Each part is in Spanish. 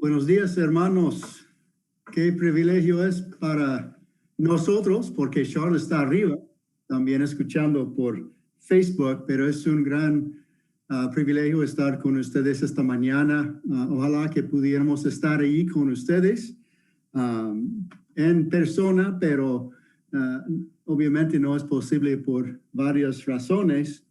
Buenos días, hermanos. Qué privilegio es para nosotros, porque Charles está arriba, también escuchando por Facebook, pero es un gran privilegio estar con ustedes esta mañana. Ojalá que pudiéramos estar ahí con ustedes en persona, pero obviamente no es posible por varias razones.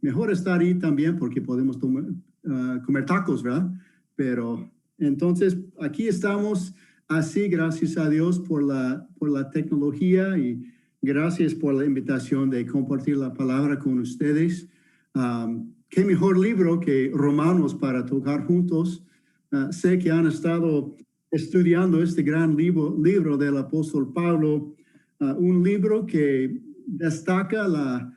Mejor estar ahí también porque podemos comer tacos, ¿verdad? Pero entonces aquí estamos así, gracias a Dios por la tecnología y gracias por la invitación de compartir la palabra con ustedes. Qué mejor libro que Romanos para tocar juntos. Sé que han estado estudiando este gran libro del apóstol Pablo, un libro que destaca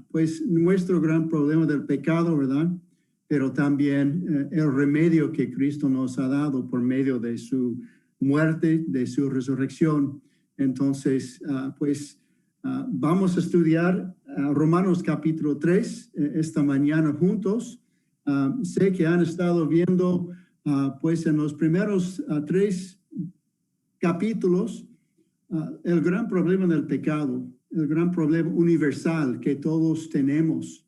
pues nuestro gran problema del pecado, ¿verdad? Pero también el remedio que Cristo nos ha dado por medio de su muerte, de su resurrección. Entonces, vamos a estudiar Romanos capítulo 3 esta mañana juntos. Sé que han estado viendo, pues en los primeros 3 capítulos, el gran problema del pecado, el gran problema universal que todos tenemos.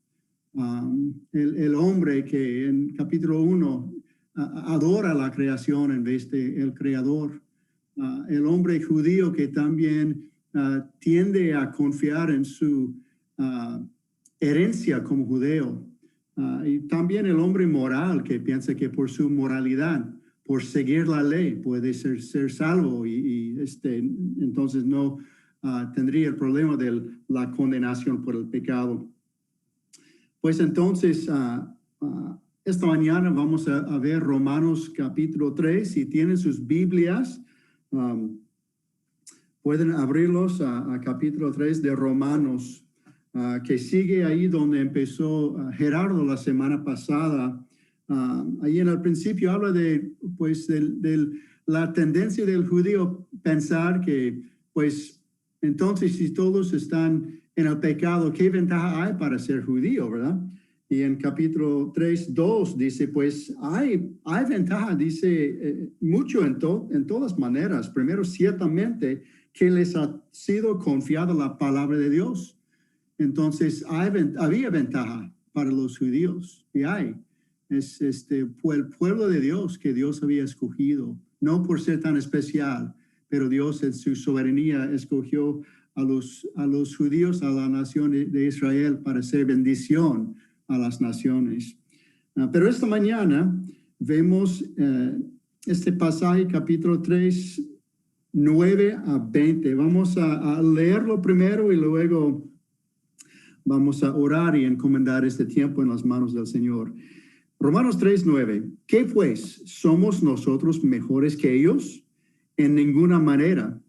El hombre que en capítulo 1 adora la creación en vez de el creador. El hombre judío que también tiende a confiar en su herencia como judeo. Y también el hombre moral que piensa que por su moralidad, por seguir la ley, puede ser salvo y entonces no tendría el problema de la condenación por el pecado. Pues entonces, esta mañana vamos a ver Romanos capítulo 3. Si tienen sus Biblias, pueden abrirlos a capítulo 3 de Romanos, que sigue ahí donde empezó Gerardo la semana pasada. Ahí en el principio habla de la tendencia del judío pensar que, pues, entonces si todos están en el pecado, ¿qué ventaja hay para ser judío, verdad? Y en capítulo 3, 2 dice, pues hay ventaja, dice, mucho en todas maneras. Primero, ciertamente que les ha sido confiada la palabra de Dios. Entonces, había ventaja para los judíos, y hay. Fue el pueblo de Dios que Dios había escogido, no por ser tan especial, pero Dios en su soberanía escogió a los judíos, a la nación de Israel, para ser bendición a las naciones. Pero esta mañana vemos este pasaje, capítulo 3, 9 a 20. Vamos a leerlo primero y luego vamos a orar y encomendar este tiempo en las manos del Señor. Romanos 3, 9. ¿Qué pues? ¿Somos nosotros mejores que ellos? En ninguna manera.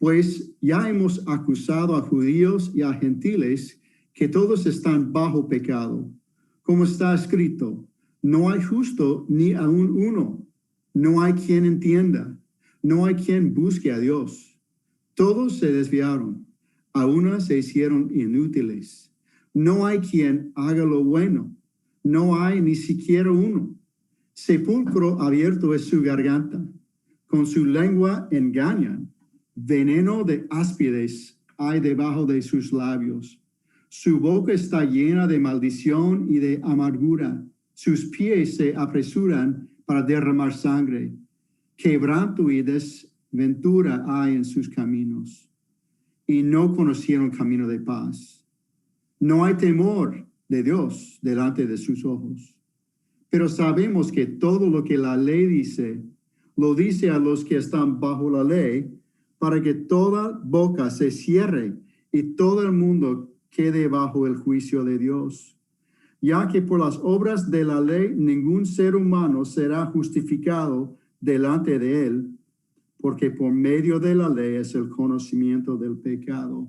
Pues ya hemos acusado a judíos y a gentiles que todos están bajo pecado. Como está escrito, no hay justo ni aun uno. No hay quien entienda. No hay quien busque a Dios. Todos se desviaron. A una se hicieron inútiles. No hay quien haga lo bueno. No hay ni siquiera uno. Sepulcro abierto es su garganta. Con su lengua engañan. Veneno de áspides hay debajo de sus labios. Su boca está llena de maldición y de amargura. Sus pies se apresuran para derramar sangre. Quebranto y desventura hay en sus caminos. Y no conocieron camino de paz. No hay temor de Dios delante de sus ojos. Pero sabemos que todo lo que la ley dice, lo dice a los que están bajo la ley, para que toda boca se cierre y todo el mundo quede bajo el juicio de Dios. Ya que por las obras de la ley ningún ser humano será justificado delante de él, porque por medio de la ley es el conocimiento del pecado.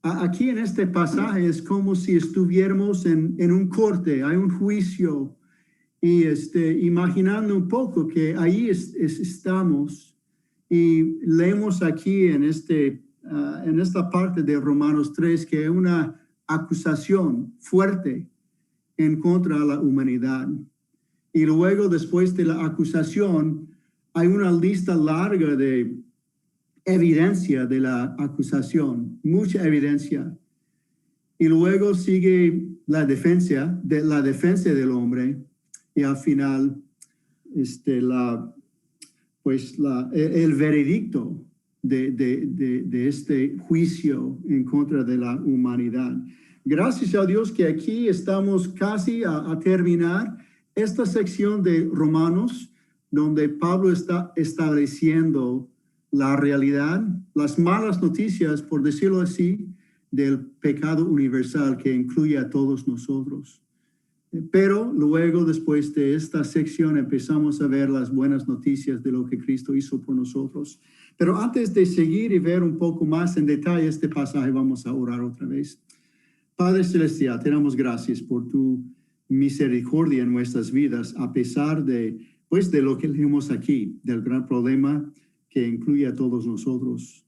Aquí en este pasaje es como si estuviéramos en un corte, hay un juicio, y imaginando un poco que ahí estamos, y leemos aquí en esta parte de Romanos 3 que hay una acusación fuerte en contra de la humanidad. Y luego, después de la acusación, hay una lista larga de evidencia de la acusación, mucha evidencia. Y luego sigue la defensa del hombre. Y al final, el veredicto de este juicio en contra de la humanidad. Gracias a Dios que aquí estamos casi a terminar esta sección de Romanos, donde Pablo está estableciendo la realidad, las malas noticias, por decirlo así, del pecado universal que incluye a todos nosotros. Pero luego, después de esta sección, empezamos a ver las buenas noticias de lo que Cristo hizo por nosotros. Pero antes de seguir y ver un poco más en detalle este pasaje, vamos a orar otra vez. Padre Celestial, te damos gracias por tu misericordia en nuestras vidas, a pesar de lo que leemos aquí, del gran problema que incluye a todos nosotros.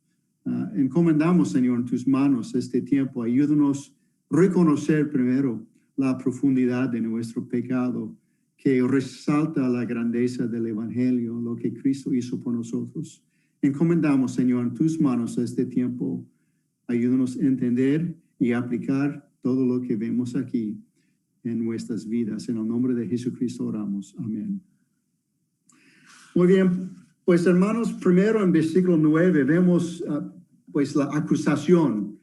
Encomendamos, Señor, en tus manos este tiempo. Ayúdanos a reconocer primero la profundidad de nuestro pecado, que resalta la grandeza del Evangelio, lo que Cristo hizo por nosotros. Encomendamos, Señor, en tus manos este tiempo. Ayúdanos a entender y aplicar todo lo que vemos aquí en nuestras vidas. En el nombre de Jesucristo oramos. Amén. Muy bien, pues hermanos, primero en versículo 9 vemos la acusación.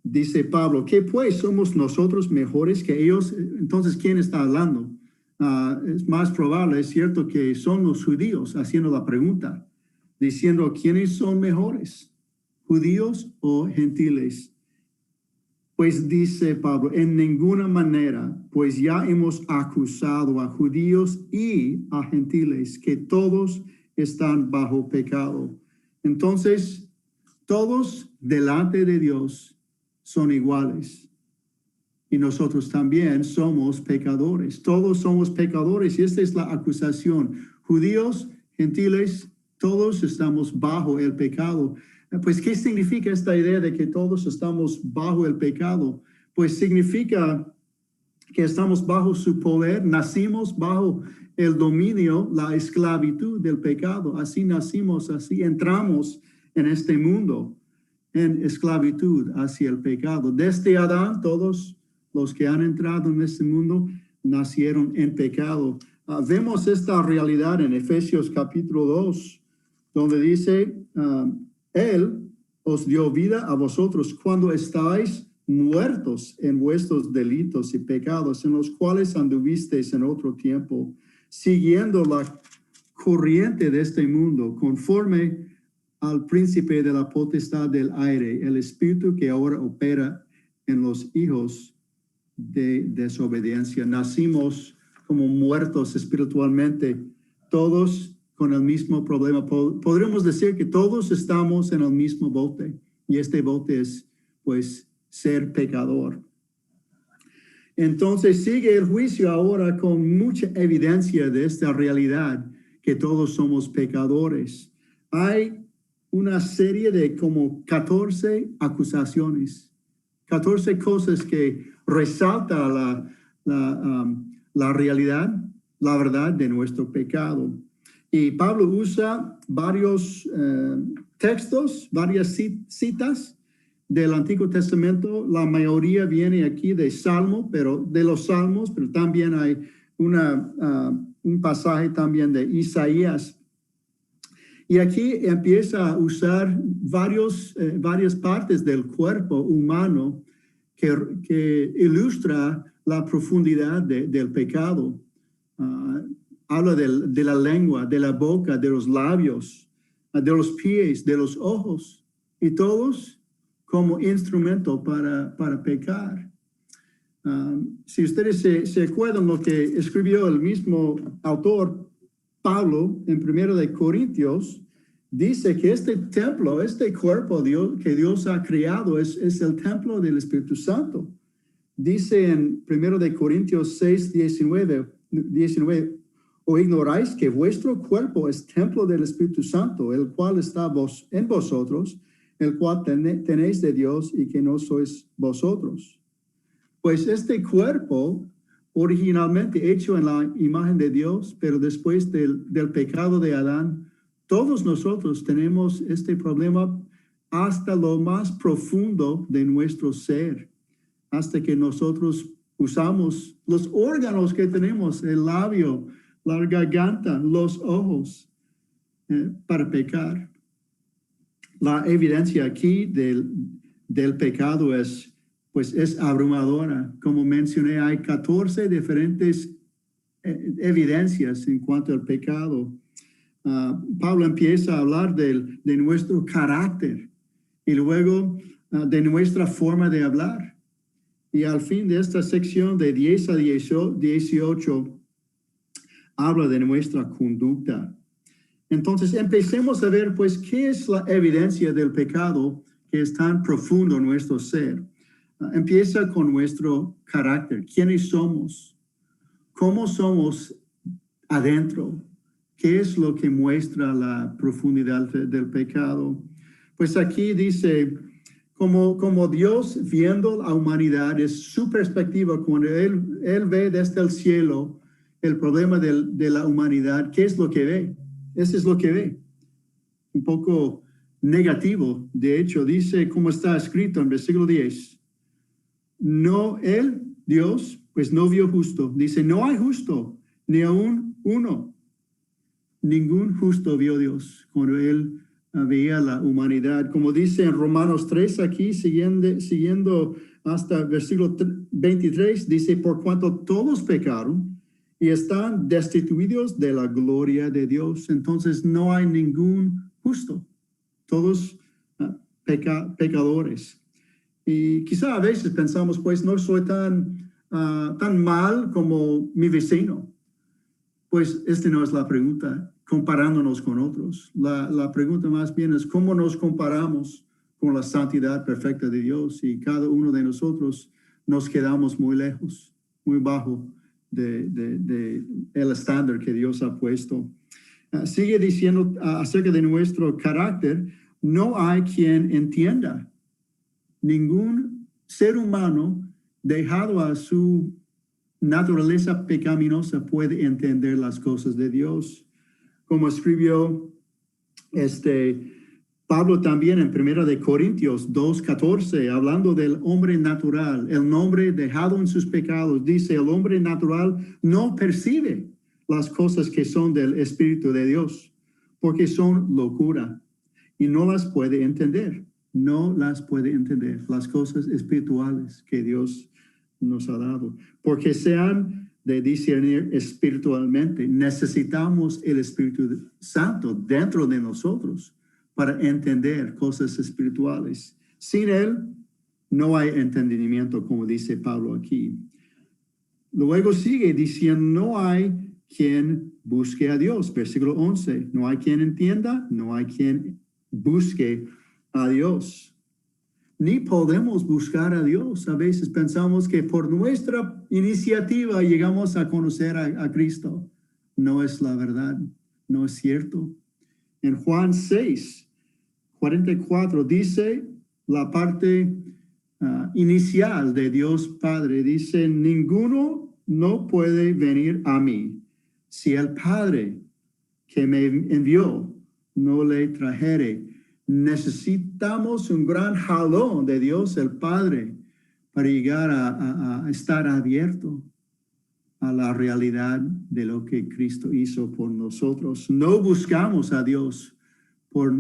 Dice Pablo, ¿qué pues somos nosotros mejores que ellos? Entonces, ¿quién está hablando? Es más probable, es cierto, que son los judíos haciendo la pregunta, diciendo, ¿quiénes son mejores? ¿Judíos o gentiles? Pues dice Pablo, en ninguna manera, pues ya hemos acusado a judíos y a gentiles, que todos están bajo pecado. Entonces, todos delante de Dios son iguales. Y nosotros también somos pecadores. Todos somos pecadores y esta es la acusación. Judíos, gentiles, todos estamos bajo el pecado. Pues, ¿qué significa esta idea de que todos estamos bajo el pecado? Pues significa que estamos bajo su poder, nacimos bajo el dominio, la esclavitud del pecado. Así nacimos, así entramos en este mundo, en esclavitud hacia el pecado. Desde Adán, todos los que han entrado en este mundo nacieron en pecado. Vemos esta realidad en Efesios capítulo 2, donde dice, Él os dio vida a vosotros cuando estáis muertos en vuestros delitos y pecados, en los cuales anduvisteis en otro tiempo, siguiendo la corriente de este mundo, conforme al príncipe de la potestad del aire, el espíritu que ahora opera en los hijos de desobediencia. Nacimos como muertos espiritualmente, todos con el mismo problema. Podríamos decir que todos estamos en el mismo bote, y este bote es, pues, ser pecador. Entonces sigue el juicio ahora con mucha evidencia de esta realidad, que todos somos pecadores. Hay una serie de como 14 acusaciones, 14 cosas que resalta la realidad, la verdad de nuestro pecado. Y Pablo usa varios textos, varias citas del Antiguo Testamento. La mayoría viene aquí de los Salmos, pero también hay un pasaje también de Isaías. Y aquí empieza a usar varias partes del cuerpo humano que ilustra la profundidad del pecado. Habla de la lengua, de la boca, de los labios, de los pies, de los ojos, y todos como instrumento para pecar. Si ustedes se acuerdan lo que escribió el mismo autor, Pablo, en 1 de Corintios, dice que este templo, este cuerpo que Dios ha creado es el templo del Espíritu Santo. Dice en 1 de Corintios 6, 19, ¿o ignoráis que vuestro cuerpo es templo del Espíritu Santo, el cual está en vosotros, el cual tenéis de Dios y que no sois vosotros? Pues este cuerpo, originalmente hecho en la imagen de Dios, pero después del pecado de Adán, todos nosotros tenemos este problema hasta lo más profundo de nuestro ser, hasta que nosotros usamos los órganos que tenemos, el labio, la garganta, los ojos, para pecar. La evidencia aquí del pecado es abrumadora. Como mencioné, hay 14 diferentes evidencias en cuanto al pecado. Pablo empieza a hablar de nuestro carácter y luego de nuestra forma de hablar. Y al fin de esta sección de 10 a 18 habla de nuestra conducta. Entonces empecemos a ver pues qué es la evidencia del pecado que es tan profundo en nuestro ser. Empieza con nuestro carácter. ¿Quiénes somos? ¿Cómo somos adentro? ¿Qué es lo que muestra la profundidad del pecado? Pues aquí dice, como Dios viendo la humanidad, es su perspectiva cuando Él ve desde el cielo el problema de la humanidad. ¿Qué es lo que ve? Eso es lo que ve. Un poco negativo. De hecho, dice, como está escrito en versículo 10, no, Él, Dios, pues no vio justo. Dice, no hay justo, ni aún uno. Ningún justo vio Dios cuando Él veía la humanidad. Como dice en Romanos 3, aquí siguiendo hasta versículo 23, dice, por cuanto todos pecaron y están destituidos de la gloria de Dios. Entonces no hay ningún justo. Todos pecadores. Y quizá a veces pensamos, pues no soy tan mal como mi vecino. Pues esta no es la pregunta, comparándonos con otros. La pregunta más bien es cómo nos comparamos con la santidad perfecta de Dios, y cada uno de nosotros nos quedamos muy lejos, muy bajo de el estándar que Dios ha puesto. Sigue diciendo acerca de nuestro carácter, no hay quien entienda. Ningún ser humano dejado a su naturaleza pecaminosa puede entender las cosas de Dios. Como escribió Pablo también en 1 de Corintios 2:14, hablando del hombre natural, el hombre dejado en sus pecados, dice, el hombre natural no percibe las cosas que son del Espíritu de Dios, porque son locura y no las puede entender. No las puede entender, las cosas espirituales que Dios nos ha dado, porque sean de discernir espiritualmente. Necesitamos el Espíritu Santo dentro de nosotros para entender cosas espirituales. Sin Él, no hay entendimiento, como dice Pablo aquí. Luego sigue diciendo, no hay quien busque a Dios. Versículo 11, no hay quien entienda, no hay quien busque a Dios. Ni podemos buscar a Dios. A veces pensamos que por nuestra iniciativa llegamos a conocer a Cristo. No es la verdad, no es cierto. En Juan 6:44 dice la parte inicial de Dios Padre. Dice, ninguno no puede venir a mí si el Padre que me envió no le trajere. Necesitamos un gran jalón de Dios el Padre para llegar a estar abierto a la realidad de lo que Cristo hizo por nosotros. No buscamos a Dios por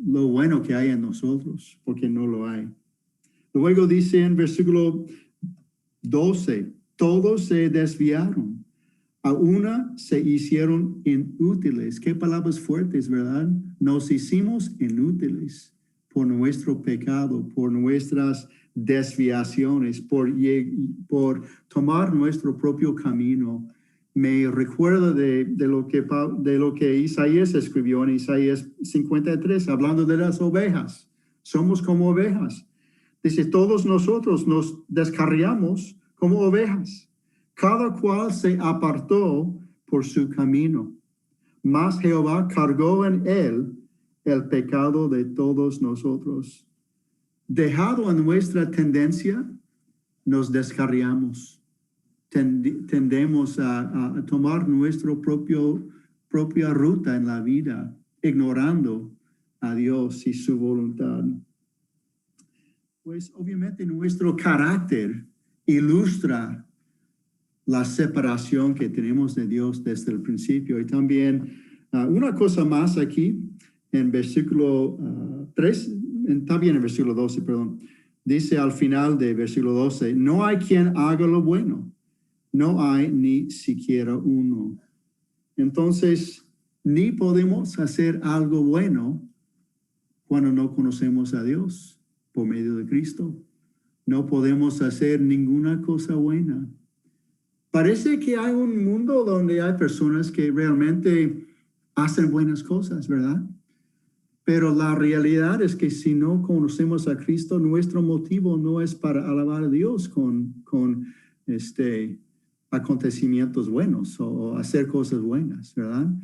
lo bueno que hay en nosotros, porque no lo hay. Luego dice en versículo 12, todos se desviaron. A una se hicieron inútiles. Qué palabras fuertes, ¿verdad? Nos hicimos inútiles por nuestro pecado, por nuestras desviaciones, por tomar nuestro propio camino. Me recuerda de lo que Isaías escribió en Isaías 53, hablando de las ovejas. Somos como ovejas. Dice, todos nosotros nos descarriamos como ovejas. Cada cual se apartó por su camino, mas Jehová cargó en él el pecado de todos nosotros. Dejado en nuestra tendencia, nos descarriamos. tendemos a tomar nuestra propia ruta en la vida, ignorando a Dios y su voluntad. Pues obviamente nuestro carácter ilustra la separación que tenemos de Dios desde el principio. Y también una cosa más aquí, en versículo 3, también en versículo 12, perdón, dice al final de versículo 12, no hay quien haga lo bueno, no hay ni siquiera uno. Entonces, ni podemos hacer algo bueno cuando no conocemos a Dios por medio de Cristo. No podemos hacer ninguna cosa buena. Parece que hay un mundo donde hay personas que realmente hacen buenas cosas, ¿verdad? Pero la realidad es que si no conocemos a Cristo, nuestro motivo no es para alabar a Dios con acontecimientos buenos o hacer cosas buenas, ¿verdad?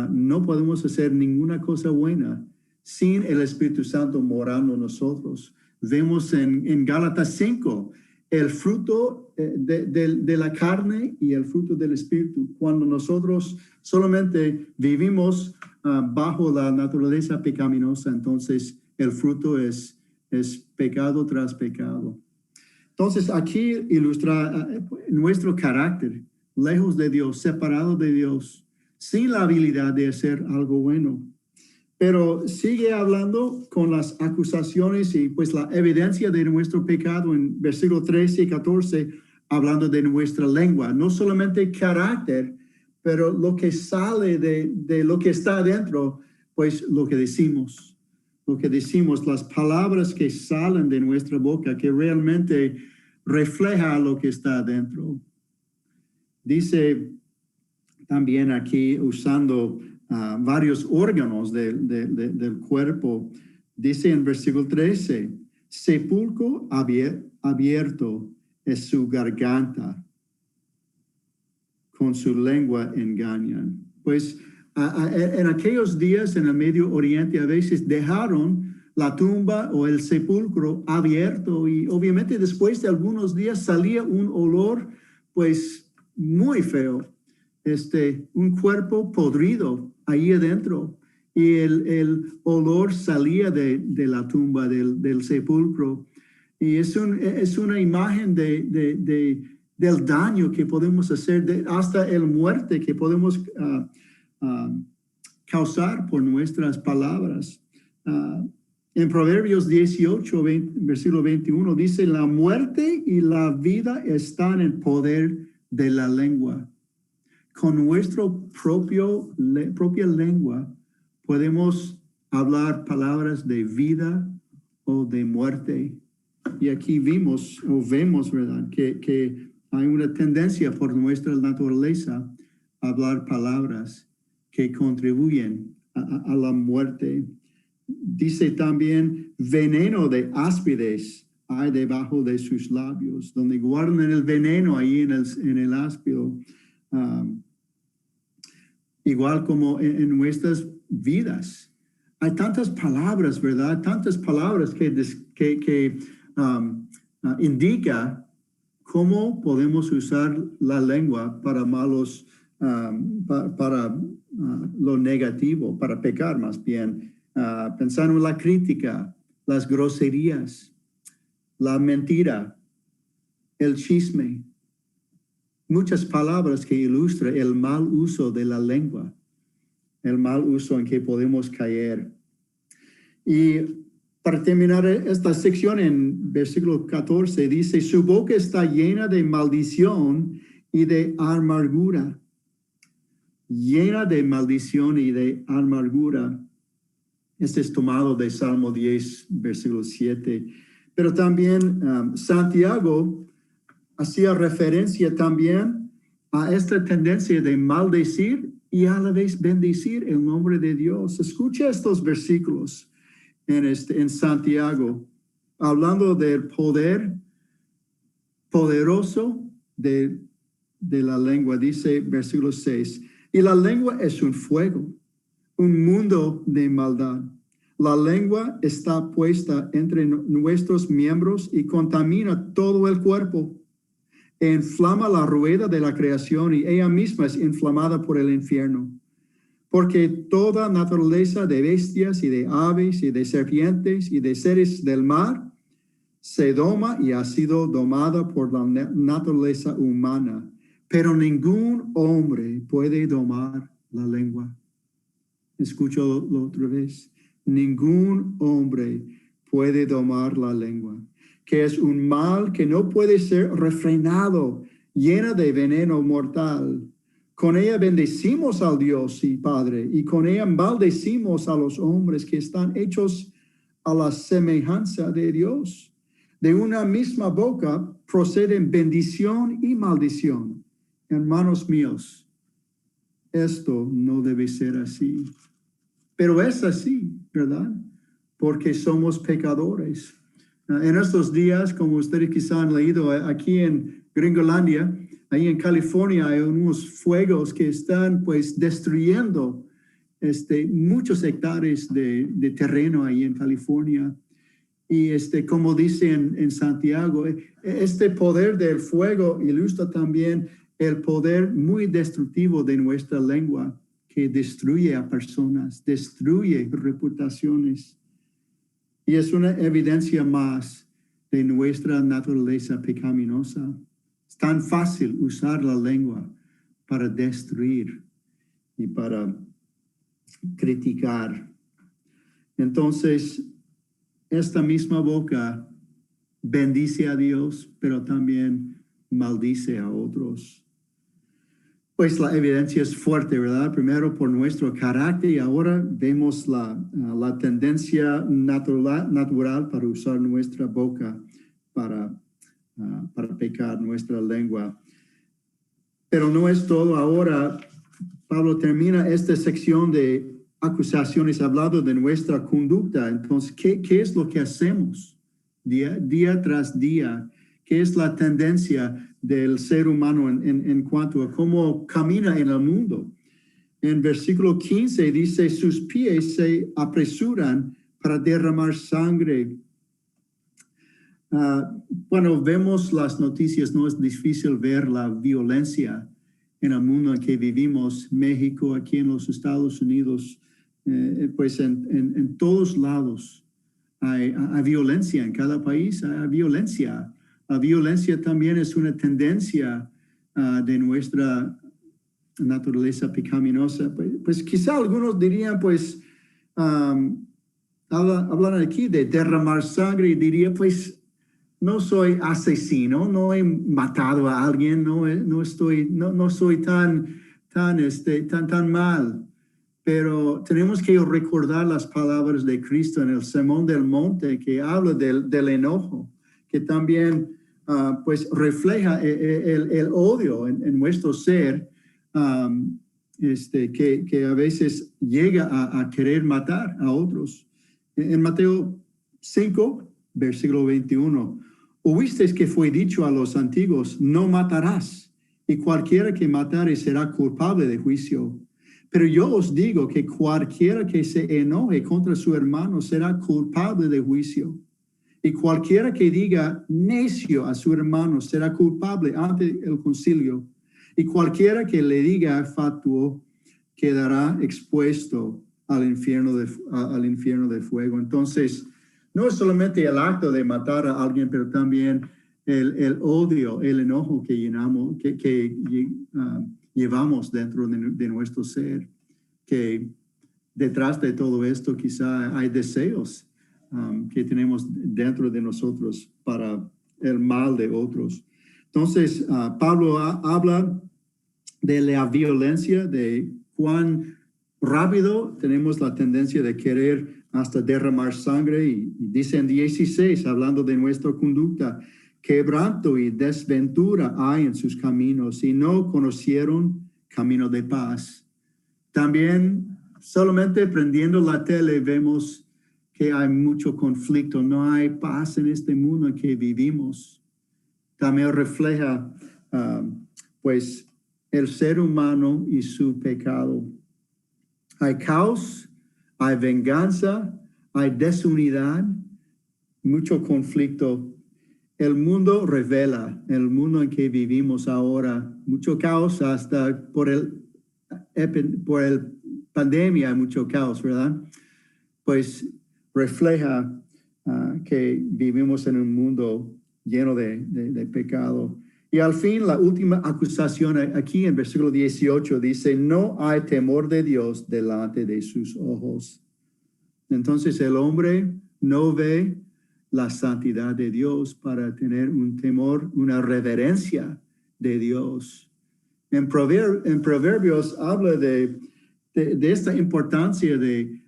No podemos hacer ninguna cosa buena sin el Espíritu Santo morando en nosotros. Vemos en Gálatas 5 el fruto de la carne y el fruto del Espíritu. Cuando nosotros solamente vivimos bajo la naturaleza pecaminosa, entonces el fruto es pecado tras pecado. Entonces aquí ilustra nuestro carácter, lejos de Dios, separado de Dios, sin la habilidad de hacer algo bueno. Pero sigue hablando con las acusaciones y pues la evidencia de nuestro pecado en versículos 13 y 14, hablando de nuestra lengua. No solamente carácter, pero lo que sale de lo que está adentro, pues lo que decimos, las palabras que salen de nuestra boca, que realmente refleja lo que está adentro. Dice también aquí, usando varios órganos del cuerpo, dice en versículo 13, sepulcro abierto es su garganta, con su lengua engañan. Pues en aquellos días en el Medio Oriente a veces dejaron la tumba o el sepulcro abierto y obviamente después de algunos días salía un olor pues muy feo, un cuerpo podrido ahí adentro y el olor salía de la tumba del sepulcro y es una imagen del daño que podemos hacer, hasta el muerte que podemos causar por nuestras palabras. En Proverbios 18, versículo 21, dice, la muerte y la vida están en poder de la lengua. Con nuestra propia lengua podemos hablar palabras de vida o de muerte. Y aquí vemos, ¿verdad?, que hay una tendencia por nuestra naturaleza a hablar palabras que contribuyen a la muerte. Dice también, veneno de áspides hay debajo de sus labios, donde guardan el veneno ahí en el áspido. Igual como en nuestras vidas. Hay tantas palabras, ¿verdad? Tantas palabras que indica cómo podemos usar la lengua para malos, para lo negativo, para pecar más bien. Pensando en la crítica, las groserías, la mentira, el chisme. Muchas palabras que ilustran el mal uso de la lengua, el mal uso en que podemos caer. Y para terminar esta sección en versículo 14 dice, su boca está llena de maldición y de amargura. Llena de maldición y de amargura. Este es tomado de Salmo 10, versículo 7. Pero también Santiago hacía referencia también a esta tendencia de maldecir y a la vez bendecir el nombre de Dios. Escucha estos versículos en Santiago, hablando del poder poderoso de la lengua. Dice versículo 6, y la lengua es un fuego, un mundo de maldad. La lengua está puesta entre nuestros miembros y contamina todo el cuerpo. e inflama la rueda de la creación y ella misma es inflamada por el infierno. Porque toda naturaleza de bestias y de aves y de serpientes y de seres del mar se doma y ha sido domada por la naturaleza humana. Pero ningún hombre puede domar la lengua. Escucho otra vez. Ningún hombre puede domar la lengua, que es un mal que no puede ser refrenado, llena de veneno mortal. Con ella bendecimos al Dios y Padre, y con ella maldecimos a los hombres que están hechos a la semejanza de Dios. De una misma boca proceden bendición y maldición. Hermanos míos, esto no debe ser así. Pero es así, ¿verdad? Porque somos pecadores. En estos días, como ustedes quizá han leído, aquí en Gringolandia, ahí en California, hay unos fuegos que están pues destruyendo muchos hectáreas de terreno ahí en California. Y como dice en Santiago, este poder del fuego ilustra también el poder muy destructivo de nuestra lengua, que destruye a personas, destruye reputaciones. Y es una evidencia más de nuestra naturaleza pecaminosa. Es tan fácil usar la lengua para destruir y para criticar. Entonces, esta misma boca bendice a Dios, pero también maldice a otros. Pues la evidencia es fuerte, ¿verdad? Primero por nuestro carácter y ahora vemos la tendencia natural para usar nuestra boca para pecar, nuestra lengua. Pero no es todo. Ahora Pablo termina esta sección de acusaciones hablando de nuestra conducta. Entonces, ¿qué es lo que hacemos día tras día? ¿Qué es la tendencia del ser humano en cuanto a cómo camina en el mundo? En versículo 15 dice, sus pies se apresuran para derramar sangre. Cuando vemos las noticias, no es difícil ver la violencia en el mundo en que vivimos, México, aquí en los Estados Unidos, pues en todos lados hay violencia, en cada país hay violencia. La violencia también es una tendencia de nuestra naturaleza pecaminosa. Pues quizá algunos dirían, pues, hablan aquí de derramar sangre y diría, pues, no soy asesino, no he matado a alguien, no soy tan mal. Pero tenemos que recordar las palabras de Cristo en el Sermón del Monte, que habla del enojo, que también pues refleja el odio en nuestro ser, que a veces llega a querer matar a otros. En Mateo 5, versículo 21, oísteis que fue dicho a los antiguos, no matarás, y cualquiera que matare será culpable de juicio. Pero yo os digo que cualquiera que se enoje contra su hermano será culpable de juicio. Y cualquiera que diga necio a su hermano será culpable ante el concilio. Y cualquiera que le diga fatuo quedará expuesto al infierno de fuego. Entonces, no es solamente el acto de matar a alguien, pero también el odio, el enojo que llevamos dentro de nuestro ser, que detrás de todo esto quizá hay deseos que tenemos dentro de nosotros para el mal de otros. Entonces, Pablo habla de la violencia, de cuán rápido tenemos la tendencia de querer hasta derramar sangre, y dice en 16, hablando de nuestra conducta, quebranto y desventura hay en sus caminos y no conocieron camino de paz. También solamente prendiendo la tele vemos que hay mucho conflicto, no hay paz en este mundo en que vivimos. También refleja pues el ser humano y su pecado. Hay caos, hay venganza, hay desunidad, mucho conflicto el mundo revela, el mundo en que vivimos ahora, mucho caos hasta por el pandemia, mucho caos, ¿verdad? Pues refleja que vivimos en un mundo lleno de pecado. Y al fin, la última acusación aquí en versículo 18 dice, no hay temor de Dios delante de sus ojos. Entonces el hombre no ve la santidad de Dios para tener un temor, una reverencia de Dios. En Proverbios habla de esta importancia de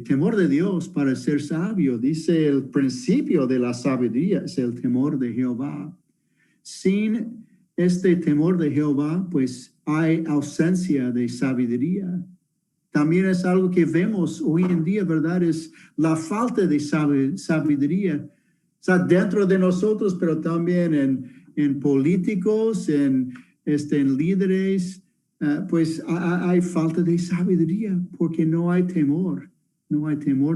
temor de Dios para ser sabio. Dice el principio de la sabiduría es el temor de Jehová. Sin este temor de Jehová, pues hay ausencia de sabiduría. También es algo que vemos hoy en día, ¿verdad? Es la falta de sabiduría. O sea, dentro de nosotros, pero también en políticos, en líderes, pues hay falta de sabiduría porque no hay temor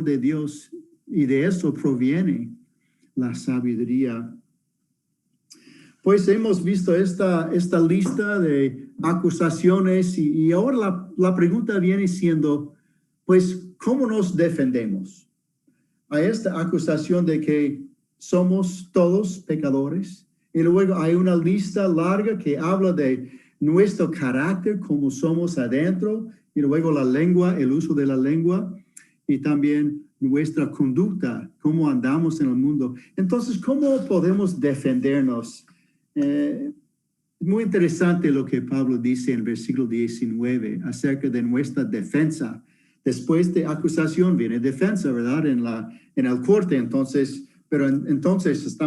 de Dios y de eso proviene la sabiduría. Pues hemos visto esta lista de acusaciones y ahora la pregunta viene siendo, pues, ¿cómo nos defendemos a esta acusación de que somos todos pecadores? Y luego hay una lista larga que habla de nuestro carácter, cómo somos adentro, y luego la lengua, el uso de la lengua, y también nuestra conducta, cómo andamos en el mundo. Entonces, ¿cómo podemos defendernos? Muy interesante lo que Pablo dice en el versículo 19 acerca de nuestra defensa. Después de acusación viene defensa, ¿verdad? En el corte, entonces, pero entonces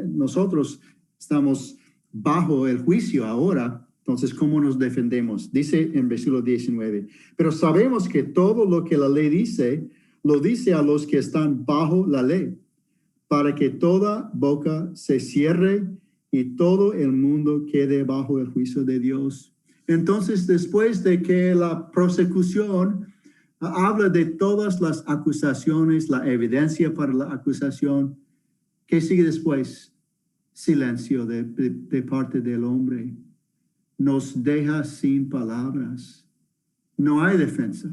nosotros estamos bajo el juicio ahora. Entonces, ¿cómo nos defendemos? Dice en versículo 19, pero sabemos que todo lo que la ley dice, lo dice a los que están bajo la ley, para que toda boca se cierre y todo el mundo quede bajo el juicio de Dios. Entonces, después de que la prosecución habla de todas las acusaciones, la evidencia para la acusación, ¿qué sigue después? Silencio de parte del hombre. Nos deja sin palabras. No hay defensa.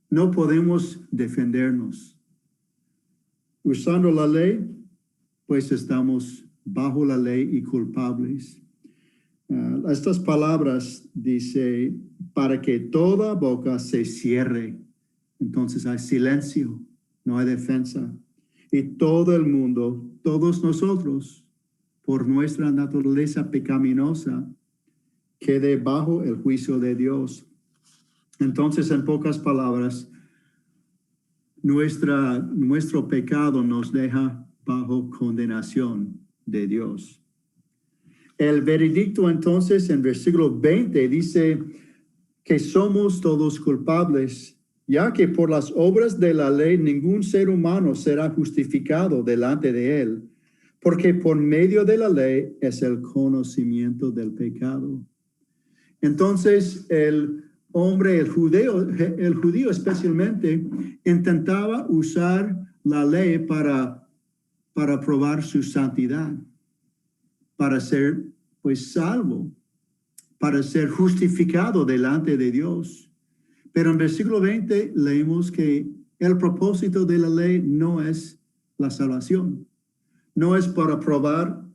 No podemos defendernos. Usando la ley, pues estamos bajo la ley y culpables. Estas palabras dice, para que toda boca se cierre. Entonces hay silencio, no hay defensa. Y todo el mundo, todos nosotros, por nuestra naturaleza pecaminosa, quede bajo el juicio de Dios. Entonces, en pocas palabras, nuestro pecado nos deja bajo condenación de Dios. El veredicto entonces en versículo 20 dice que somos todos culpables, ya que por las obras de la ley ningún ser humano será justificado delante de él, porque por medio de la ley es el conocimiento del pecado. Entonces el judío especialmente, intentaba usar la ley para probar su santidad, para ser pues salvo, para ser justificado delante de Dios. Pero en versículo 20 leemos que el propósito de la ley no es la salvación, no es para probar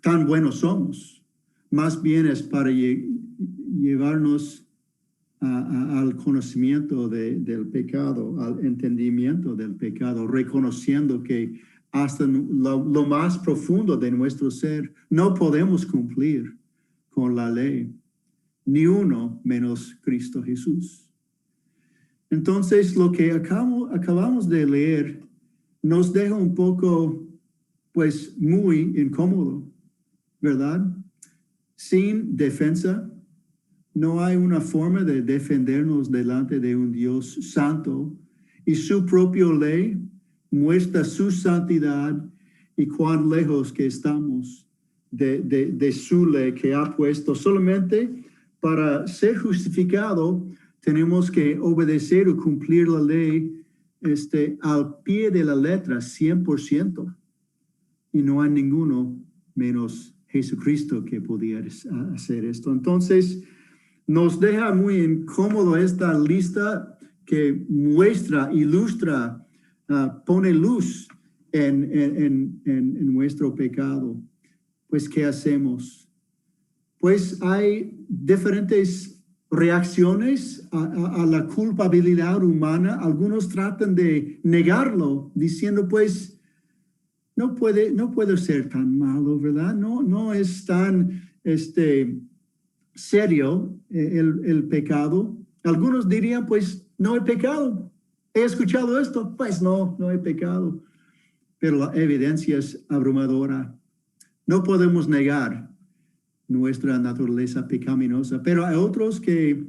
tan buenos somos, más bien es para llevarnos al conocimiento del pecado, al entendimiento del pecado, reconociendo que hasta lo más profundo de nuestro ser no podemos cumplir con la ley, ni uno menos Cristo Jesús. Entonces, lo que acabamos de leer nos deja un poco, pues, muy incómodo, ¿verdad? Sin defensa, no hay una forma de defendernos delante de un Dios santo, y su propia ley muestra su santidad y cuán lejos que estamos de su ley que ha puesto. Solamente para ser justificado tenemos que obedecer o cumplir la ley al pie de la letra, 100%. Y no hay ninguno menos Jesucristo que podía hacer esto. Entonces, nos deja muy incómodo esta lista que muestra, ilustra, pone luz en nuestro pecado. Pues, ¿qué hacemos? Pues hay diferentes reacciones a la culpabilidad humana. Algunos tratan de negarlo, diciendo, pues, no puede ser tan malo, ¿verdad? No es tan serio el pecado. Algunos dirían, pues, no he pecado. He escuchado esto, pues no he pecado. Pero la evidencia es abrumadora. No podemos negar nuestra naturaleza pecaminosa, pero hay otros que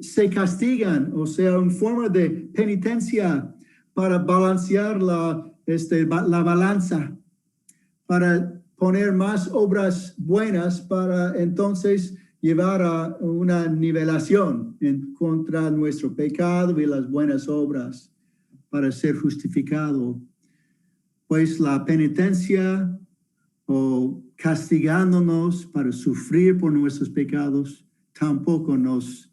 se castigan, o sea, en forma de penitencia para balancear la balanza, para poner más obras buenas, para entonces llevar a una nivelación en contra nuestro pecado y las buenas obras para ser justificado. Pues la penitencia o castigándonos para sufrir por nuestros pecados tampoco nos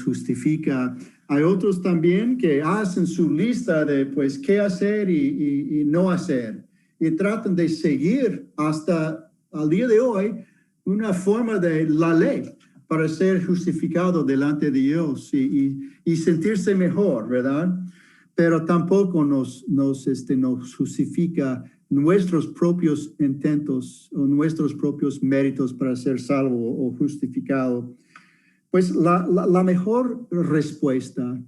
justifica. Hay otros también que hacen su lista de pues qué hacer y no hacer y tratan de seguir hasta al día de hoy una forma de la ley para ser justificado delante de Dios y sentirse mejor, ¿verdad? Pero tampoco nos justifica nuestros propios intentos o nuestros propios méritos para ser salvo o justificado. Pues la mejor respuesta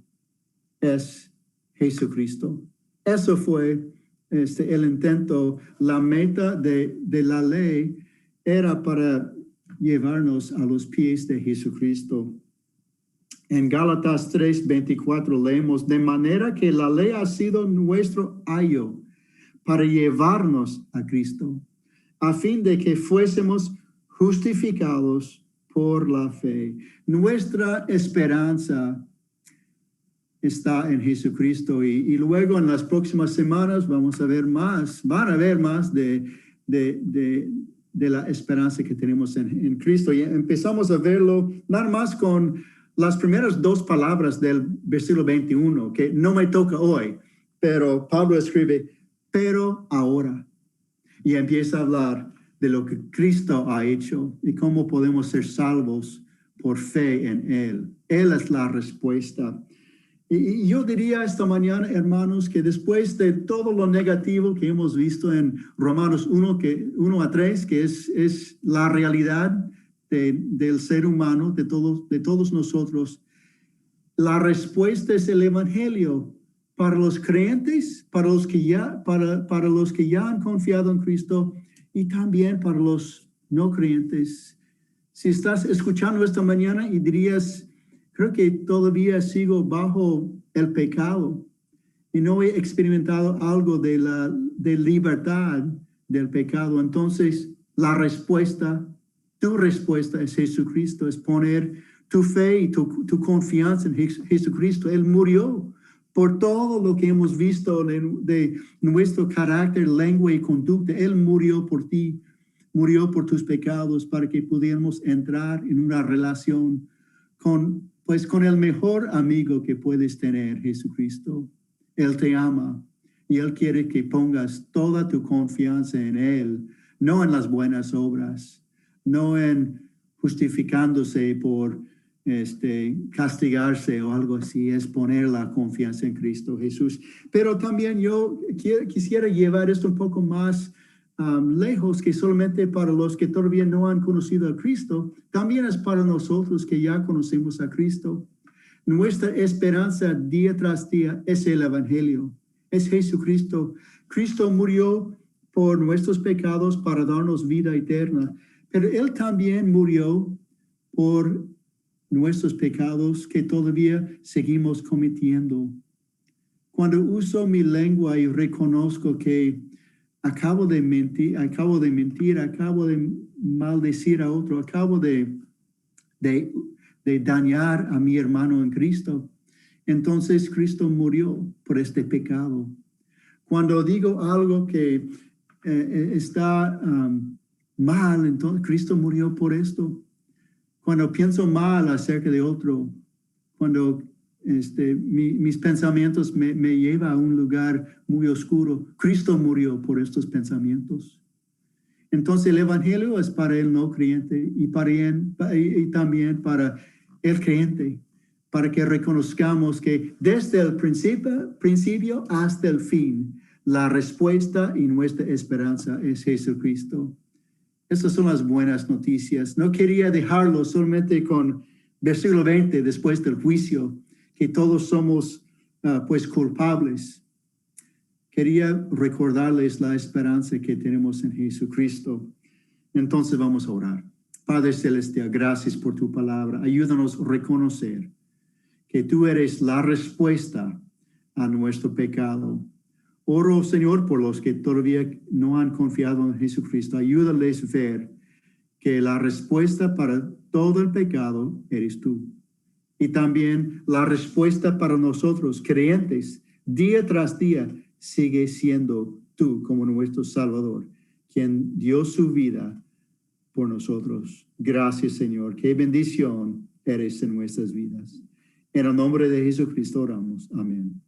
es Jesucristo. Eso fue el intento. La meta de la ley era para llevarnos a los pies de Jesucristo. En Gálatas 3:24 leemos, de manera que la ley ha sido nuestro ayo para llevarnos a Cristo, a fin de que fuésemos justificados por la fe. Nuestra esperanza está en Jesucristo y luego en las próximas semanas van a ver más de la esperanza que tenemos en Cristo. Y empezamos a verlo nada más con las primeras dos palabras del versículo 21, que no me toca hoy, pero Pablo escribe, pero ahora. Y empieza a hablar de lo que Cristo ha hecho y cómo podemos ser salvos por fe en Él. Él es la respuesta. Y yo diría esta mañana, hermanos, que después de todo lo negativo que hemos visto en Romanos 1 a 3, que es la realidad del ser humano, de todos nosotros, la respuesta es el Evangelio. Para los creyentes, para los que ya han confiado en Cristo y también para los no creyentes. Si estás escuchando esta mañana y dirías, creo que todavía sigo bajo el pecado y no he experimentado algo de libertad del pecado, entonces la respuesta, tu respuesta es Jesucristo, es poner tu fe y tu confianza en Jesucristo. Él murió por todo lo que hemos visto de nuestro carácter, lengua y conducta. Él murió por ti, murió por tus pecados para que pudiéramos entrar en una relación con el mejor amigo que puedes tener, Jesucristo. Él te ama y Él quiere que pongas toda tu confianza en Él, no en las buenas obras, no en justificándose por castigarse o algo así, es poner la confianza en Cristo Jesús. Pero también yo quisiera llevar esto un poco más lejos, que solamente para los que todavía no han conocido a Cristo, también es para nosotros que ya conocemos a Cristo. Nuestra esperanza día tras día es el Evangelio, es Jesucristo. Cristo murió por nuestros pecados para darnos vida eterna, pero Él también murió por nuestros pecados que todavía seguimos cometiendo. Cuando uso mi lengua y reconozco que acabo de mentir, acabo de maldecir a otro, acabo de dañar a mi hermano en Cristo, Entonces Cristo murió por este pecado. Cuando digo algo que está mal, entonces Cristo murió por esto. Cuando pienso mal acerca de otro, cuando mis pensamientos me llevan a un lugar muy oscuro, Cristo murió por estos pensamientos. Entonces el evangelio es para el no creyente y también para el creyente, para que reconozcamos que desde el principio hasta el fin, la respuesta y nuestra esperanza es Jesucristo. Estas son las buenas noticias. No quería dejarlo solamente con versículo 20, después del juicio, que todos somos pues culpables. Quería recordarles la esperanza que tenemos en Jesucristo. Entonces vamos a orar. Padre Celestial, gracias por tu palabra. Ayúdanos a reconocer que tú eres la respuesta a nuestro pecado. Oro, Señor, por los que todavía no han confiado en Jesucristo. Ayúdales a ver que la respuesta para todo el pecado eres tú. Y también la respuesta para nosotros, creyentes, día tras día, sigue siendo tú como nuestro Salvador, quien dio su vida por nosotros. Gracias, Señor. Qué bendición eres en nuestras vidas. En el nombre de Jesucristo oramos. Amén.